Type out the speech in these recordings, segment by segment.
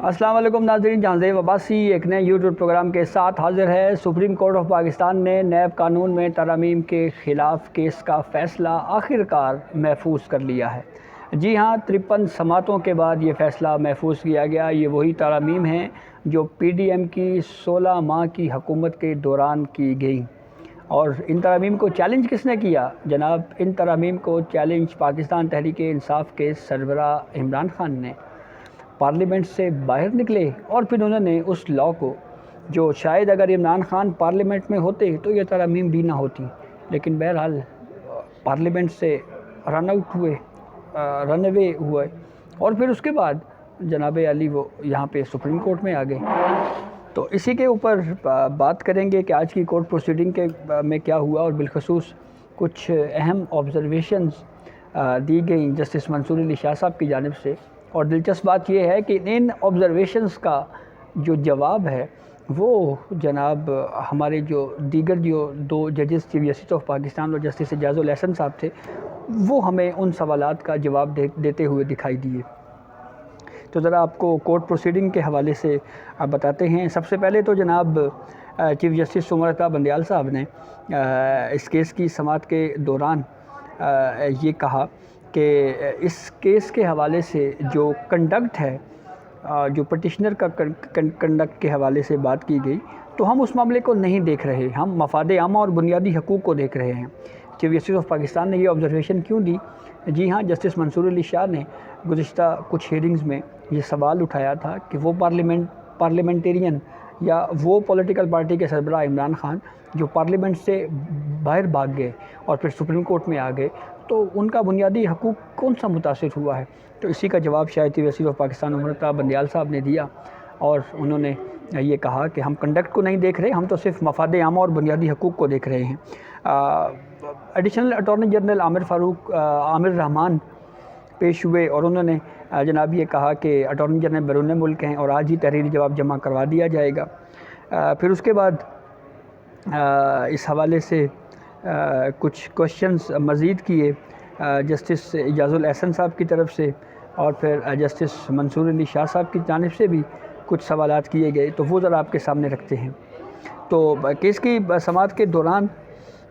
السلام علیکم ناظرین، جہانزیب عباسی ایک نئے یوٹیوب پروگرام کے ساتھ حاضر ہے۔ سپریم کورٹ آف پاکستان نے نیب قانون میں ترامیم کے خلاف کیس کا فیصلہ آخرکار محفوظ کر لیا ہے۔ جی ہاں، 53 سماعتوں کے بعد یہ فیصلہ محفوظ کیا گیا۔ یہ وہی ترامیم ہیں جو پی ڈی ایم کی 16 ماہ کی حکومت کے دوران کی گئیں، اور ان ترامیم کو چیلنج کس نے کیا؟ جناب، ان ترامیم کو چیلنج پاکستان تحریک انصاف کے سربراہ عمران خان نے پارلیمنٹ سے باہر نکلے، اور پھر انہوں نے اس لاء کو، جو شاید اگر عمران خان پارلیمنٹ میں ہوتے تو یہ ترامیم بھی نہ ہوتی، لیکن بہرحال پارلیمنٹ سے رن آؤٹ ہوئے، رن اوے ہوئے، اور پھر اس کے بعد جناب علی وہ یہاں پہ سپریم کورٹ میں آ گئے۔ تو اسی کے اوپر بات کریں گے کہ آج کی کورٹ پروسیڈنگ کے میں کیا ہوا، اور بالخصوص کچھ اہم آبزرویشنز دی گئیں جسٹس منصور علی شاہ صاحب کی جانب سے۔ اور دلچسپ بات یہ ہے کہ ان آبزرویشنز کا جو جواب ہے وہ جناب ہمارے جو دیگر دو ججز چیف جسٹس آف پاکستان اور جسٹس اعجاز الاحسن صاحب تھے، وہ ہمیں ان سوالات کا جواب دیتے ہوئے دکھائی دیے۔ تو ذرا آپ کو کورٹ پروسیڈنگ کے حوالے سے آپ بتاتے ہیں۔ سب سے پہلے تو جناب چیف جسٹس عمر عطا بندیال صاحب نے اس کیس کی سماعت کے دوران یہ کہا کہ اس کیس کے حوالے سے جو کنڈکٹ ہے، جو پٹیشنر کا کنڈکٹ کے حوالے سے بات کی گئی، تو ہم اس معاملے کو نہیں دیکھ رہے، ہم مفاد عامہ اور بنیادی حقوق کو دیکھ رہے ہیں۔ چیف جسٹس آف پاکستان نے یہ آبزرویشن کیوں دی؟ جی ہاں، جسٹس منصور علی شاہ نے گزشتہ کچھ ہیئرنگز میں یہ سوال اٹھایا تھا کہ وہ پارلیمنٹیرین یا وہ پولیٹیکل پارٹی کے سربراہ عمران خان جو پارلیمنٹ سے باہر بھاگ گئے اور پھر سپریم کورٹ میں آ گئے، تو ان کا بنیادی حقوق کون سا متاثر ہوا ہے؟ تو اسی کا جواب شاید chief justice of Pakistan Umar Ata Bandial صاحب نے دیا، اور انہوں نے یہ کہا کہ ہم کنڈکٹ کو نہیں دیکھ رہے، ہم تو صرف مفاد عامہ اور بنیادی حقوق کو دیکھ رہے ہیں۔ ایڈیشنل اٹارنی جنرل عامر رحمان پیش ہوئے، اور انہوں نے جناب یہ کہا کہ اٹارنی جنرل بیرون ملک ہیں اور آج ہی تحریری جواب جمع کروا دیا جائے گا۔ پھر اس کے بعد اس حوالے سے کچھ کوشچنز مزید کیے جسٹس اعجاز الاحسن صاحب کی طرف سے، اور پھر جسٹس منصور علی شاہ صاحب کی جانب سے بھی کچھ سوالات کیے گئے، تو وہ ذرا آپ کے سامنے رکھتے ہیں۔ تو کیس کی سماعت کے دوران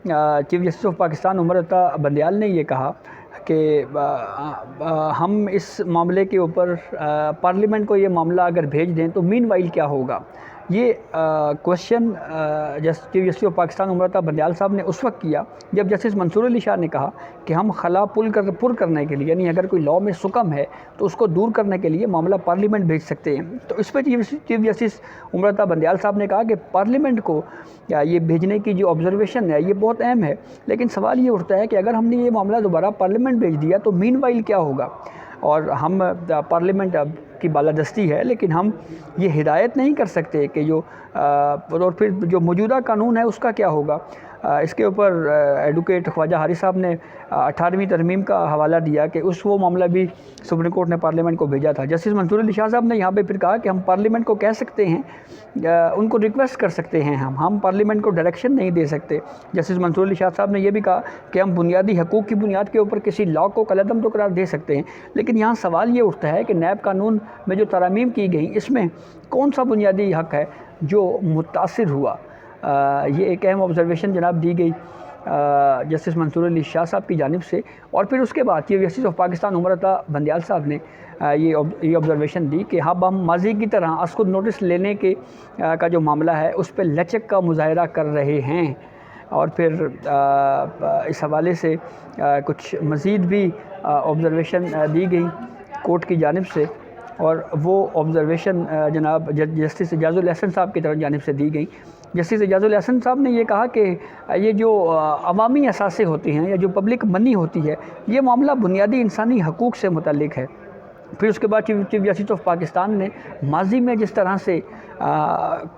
chief justice of Pakistan Umar Ata Bandial نے یہ کہا کہ ہم اس معاملے کے اوپر پارلیمنٹ کو یہ معاملہ اگر بھیج دیں تو مین وائل کیا ہوگا؟ یہ question chief justice of Pakistan Umar Ata Bandial صاحب نے اس وقت کیا جب جسٹس منصور علی شاہ نے کہا کہ ہم خلا پر کرنے کے لیے، یعنی اگر کوئی لاء میں سکم ہے تو اس کو دور کرنے کے لیے معاملہ پارلیمنٹ بھیج سکتے ہیں۔ تو اس پہ چیف جسٹس عمر عطا بندیال صاحب نے کہا کہ پارلیمنٹ کو یہ بھیجنے کی جو آبزرویشن ہے یہ بہت اہم ہے، لیکن سوال یہ اٹھتا ہے کہ اگر ہم نے یہ معاملہ دوبارہ پارلیمنٹ بھیج دیا تو مین وائل کیا ہوگا؟ اور ہم پارلیمنٹ اب کی بالادستی ہے، لیکن ہم یہ ہدایت نہیں کر سکتے کہ اور پھر جو موجودہ قانون ہے اس کا کیا ہوگا؟ اس کے اوپر ایڈوکیٹ خواجہ حارث صاحب نے 18ویں ترمیم کا حوالہ دیا کہ وہ معاملہ بھی سپریم کورٹ نے پارلیمنٹ کو بھیجا تھا۔ جسٹس منصور علی شاہ صاحب نے یہاں پہ پھر کہا کہ ہم پارلیمنٹ کو کہہ سکتے ہیں، ان کو ریکویسٹ کر سکتے ہیں، ہم پارلیمنٹ کو ڈائریکشن نہیں دے سکتے۔ جسٹس منصور علی شاہ صاحب نے یہ بھی کہا کہ ہم بنیادی حقوق کی بنیاد کے اوپر کسی لاء کو کالعدم تو قرار دے سکتے ہیں، لیکن یہاں سوال یہ اٹھتا ہے کہ نیب قانون میں جو ترامیم کی گئیں اس میں کون سا بنیادی حق ہے جو متاثر ہوا؟ یہ ایک اہم آبزرویشن جناب دی گئی جسٹس منصور علی شاہ صاحب کی جانب سے، اور پھر اس کے بعد chief justice of Pakistan Umar Ata Bandial صاحب نے یہ آبزرویشن دی کہ اب ہم ماضی کی طرح از خود نوٹس لینے کا جو معاملہ ہے اس پہ لچک کا مظاہرہ کر رہے ہیں، اور پھر اس حوالے سے کچھ مزید بھی آبزرویشن دی گئی کورٹ کی جانب سے، اور وہ آبزرویشن جناب جسٹس اعجاز الاحسن صاحب کی طرف جانب سے دی گئی۔ جسٹس اعجاز الاحسن صاحب نے یہ کہا کہ یہ جو عوامی اثاثے ہوتے ہیں یا جو پبلک منی ہوتی ہے، یہ معاملہ بنیادی انسانی حقوق سے متعلق ہے۔ پھر اس کے بعد چیف جسٹس آف پاکستان نے ماضی میں جس طرح سے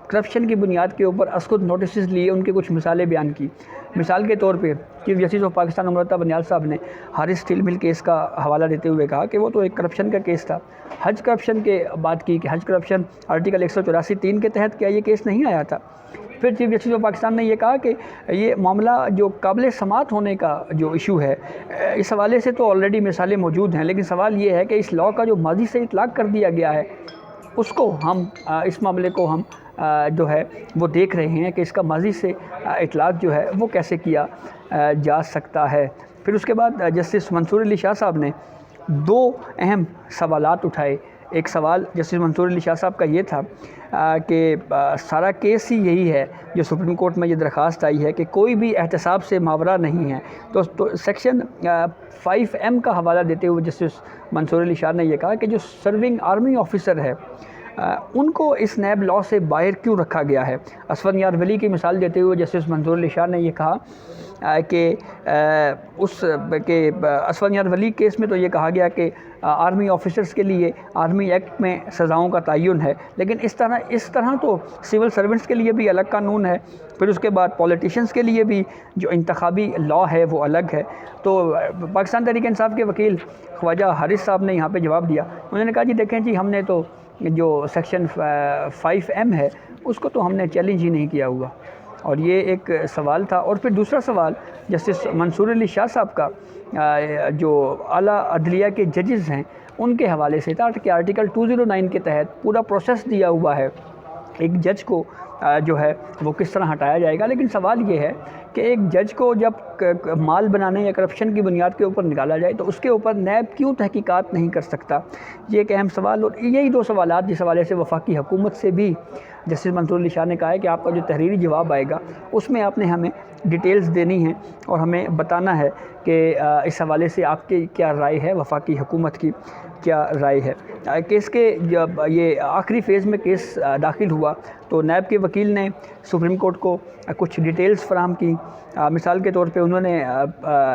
کرپشن کی بنیاد کے اوپر از خود نوٹسز لیے ان کی کچھ مثالیں بیان کی۔ مثال کے طور پہ chief justice of Pakistan Umar Ata Bandial صاحب نے حارث اسٹیل مل کیس کا حوالہ دیتے ہوئے کہا کہ وہ تو ایک کرپشن کا کیس تھا۔ حج کرپشن کے بات کی کہ حج کرپشن آرٹیکل 184(3) کے تحت کیا یہ کیس نہیں آیا تھا؟ پھر چیف جسٹس آف پاکستان نے یہ کہا کہ یہ معاملہ جو قابل سماعت ہونے کا جو ایشو ہے، اس حوالے سے تو آلریڈی مثالیں موجود ہیں، لیکن سوال یہ ہے کہ اس لاء کا جو ماضی سے اطلاق کر دیا گیا ہے اس کو ہم اس معاملے کو ہم جو ہے وہ دیکھ رہے ہیں کہ اس کا ماضی سے اطلاق جو ہے وہ کیسے کیا جا سکتا ہے۔ پھر اس کے بعد جسٹس منصور علی شاہ صاحب نے دو اہم سوالات اٹھائے۔ ایک سوال جسٹس منصور علی شاہ صاحب کا یہ تھا کہ سارا کیس ہی یہی ہے، جو سپریم کورٹ میں یہ درخواست آئی ہے کہ کوئی بھی احتساب سے ماورا نہیں ہے، تو سیکشن 5M کا حوالہ دیتے ہوئے جسٹس منصور علی شاہ نے یہ کہا کہ جو سرونگ آرمی آفیسر ہے ان کو اس نیب لاء سے باہر کیوں رکھا گیا ہے۔ اسفند یار ولی کی مثال دیتے ہوئے جسٹس منصور علی شاہ نے یہ کہا کہ اسفند یار ولی کیس میں تو یہ کہا گیا کہ آرمی آفیسرز کے لیے آرمی ایکٹ میں سزاؤں کا تعین ہے، لیکن اس طرح تو سول سرونٹس کے لیے بھی الگ قانون ہے۔ پھر اس کے بعد پولیٹیشنز کے لیے بھی جو انتخابی لاء ہے وہ الگ ہے۔ تو پاکستان تحریک انصاف کے وکیل خواجہ حارث صاحب نے یہاں پہ جواب دیا، انہوں نے کہا جی دیکھیں جی، ہم نے تو جو سیکشن 5M ہے اس کو تو ہم نے چیلنج ہی نہیں کیا ہوا، اور یہ ایک سوال تھا۔ اور پھر دوسرا سوال جسٹس منصور علی شاہ صاحب کا جو اعلیٰ عدلیہ کے ججز ہیں ان کے حوالے سے تھا کہ آرٹیکل 209 کے تحت پورا پروسیس دیا ہوا ہے، ایک جج کو جو ہے وہ کس طرح ہٹایا جائے گا، لیکن سوال یہ ہے کہ ایک جج کو جب مال بنانے یا کرپشن کی بنیاد کے اوپر نکالا جائے تو اس کے اوپر نیب کیوں تحقیقات نہیں کر سکتا، یہ ایک اہم سوال۔ اور یہی دو سوالات جس حوالے سے وفاقی حکومت سے بھی جسٹس منصور علی شاہ نے کہا ہے کہ آپ کا جو تحریری جواب آئے گا اس میں آپ نے ہمیں ڈیٹیلز دینی ہیں اور ہمیں بتانا ہے کہ اس حوالے سے آپ کی کیا رائے ہے، وفاقی حکومت کی کیا رائے ہے۔ کیس کے جب یہ آخری فیز میں کیس داخل ہوا تو نیب کے وکیل نے سپریم کورٹ کو کچھ ڈیٹیلز فراہم کی۔ مثال کے طور پہ انہوں نے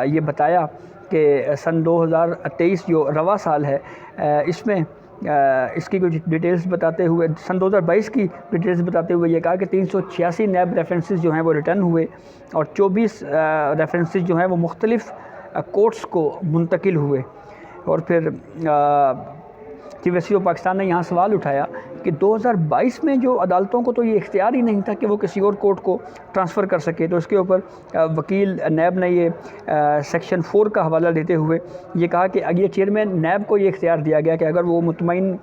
یہ بتایا کہ سن 2023 جو رواں سال ہے اس میں اس کی کچھ ڈیٹیلز بتاتے ہوئے، سن 2022 کی ڈیٹیلز بتاتے ہوئے یہ کہا کہ 386 نیب ریفرنسز جو ہیں وہ ریٹرن ہوئے اور 24 ریفرنسز جو ہیں وہ مختلف کورٹس کو منتقل ہوئے۔ اور پھر چیف جسٹس آف پاکستان نے یہاں سوال اٹھایا کہ 2022 میں جو عدالتوں کو تو یہ اختیار ہی نہیں تھا کہ وہ کسی اور کورٹ کو ٹرانسفر کر سکے، تو اس کے اوپر وکیل نیب نے یہ سیکشن 4 کا حوالہ دیتے ہوئے یہ کہا کہ یہ چیئرمین نیب کو یہ اختیار دیا گیا کہ اگر وہ مطمئن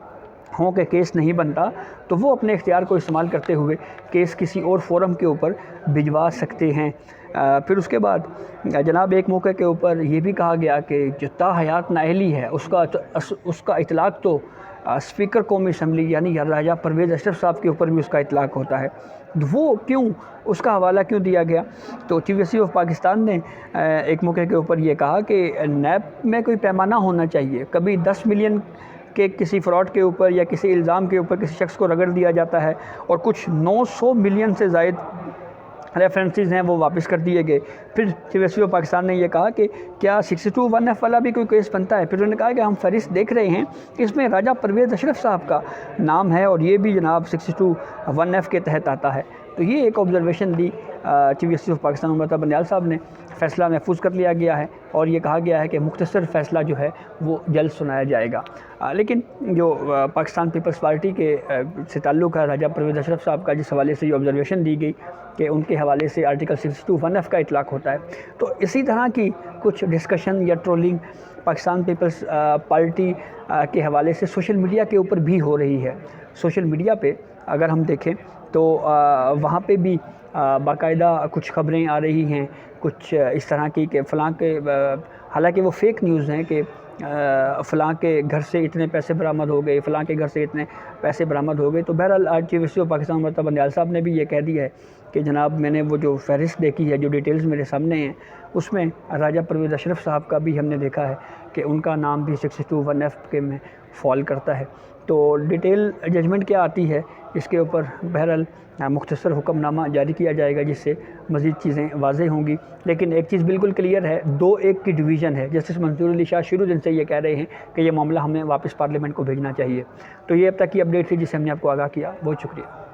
ہوں کہ کیس نہیں بنتا تو وہ اپنے اختیار کو استعمال کرتے ہوئے کیس کسی اور فورم کے اوپر بھجوا سکتے ہیں۔ پھر اس کے بعد جناب ایک موقع کے اوپر یہ بھی کہا گیا کہ جو تاحیات نااہلی ہے اس کا اطلاق تو اسپیکر قومی اسمبلی یعنی راجہ پرویز اشرف صاحب کے اوپر بھی اس کا اطلاق ہوتا ہے، وہ کیوں، اس کا حوالہ کیوں دیا گیا؟ تو چیف جسٹس آف پاکستان نے ایک موقع کے اوپر یہ کہا کہ نیب میں کوئی پیمانہ ہونا چاہیے، کبھی 10 ملین کے کسی فراڈ کے اوپر یا کسی الزام کے اوپر کسی شخص کو رگڑ دیا جاتا ہے اور کچھ 900 ملین سے زائد ریفرنسز ہیں وہ واپس کر دیے گئے۔ پھر چیف جسٹس آف پاکستان نے یہ کہا کہ کیا 62(1)(f) والا بھی کوئی کیس بنتا ہے؟ پھر انہوں نے کہا کہ ہم فہرست دیکھ رہے ہیں، اس میں راجہ پرویز اشرف صاحب کا نام ہے اور یہ بھی جناب 62(1)(f) کے تحت آتا ہے۔ تو یہ ایک آبزرویشن دی chief justice of Pakistan Umar Ata Bandial صاحب نے، فیصلہ محفوظ کر لیا گیا ہے اور یہ کہا گیا ہے کہ مختصر فیصلہ جو ہے وہ جلد سنایا جائے گا۔ لیکن جو پاکستان پیپلز پارٹی کے سے تعلق ہے راجہ پرویز اشرف صاحب کا، جس حوالے سے یہ آبزرویشن دی گئی کہ ان کے حوالے سے آرٹیکل 62(1)(f) کا اطلاق ہوتا ہے، تو اسی طرح کی کچھ ڈسکشن یا ٹرولنگ پاکستان پیپلز پارٹی کے حوالے سے سوشل میڈیا کے اوپر بھی ہو رہی ہے۔ سوشل میڈیا پہ اگر ہم دیکھیں تو وہاں پہ بھی باقاعدہ کچھ خبریں آ رہی ہیں کچھ اس طرح کی کہ فلاں کے، حالانکہ وہ فیک نیوز ہیں کہ فلاں کے گھر سے اتنے پیسے برآمد ہو گئے، فلاں کے گھر سے اتنے پیسے برآمد ہو گئے۔ تو بہرحال آج chief justice of Pakistan Umar Ata Bandial صاحب نے بھی یہ کہہ دیا ہے کہ جناب میں نے وہ جو فہرست دیکھی ہے، جو ڈیٹیلز میرے سامنے ہیں، اس میں راجہ پرویز اشرف صاحب کا بھی ہم نے دیکھا ہے کہ ان کا نام بھی 62(1)(f) کے میں فال کرتا ہے۔ تو ڈیٹیل ججمنٹ کیا آتی ہے اس کے اوپر بہرحال مختصر حکم نامہ جاری کیا جائے گا، جس سے مزید چیزیں واضح ہوں گی۔ لیکن ایک چیز بالکل کلیئر ہے، 2-1 کی ڈویژن ہے۔ جسٹس منصور علی شاہ شروع دن سے یہ کہہ رہے ہیں کہ یہ معاملہ ہمیں واپس پارلیمنٹ کو بھیجنا چاہیے۔ تو یہ اب تک کی اپڈیٹ تھی جس سے ہم نے آپ کو آگاہ کیا، بہت شکریہ۔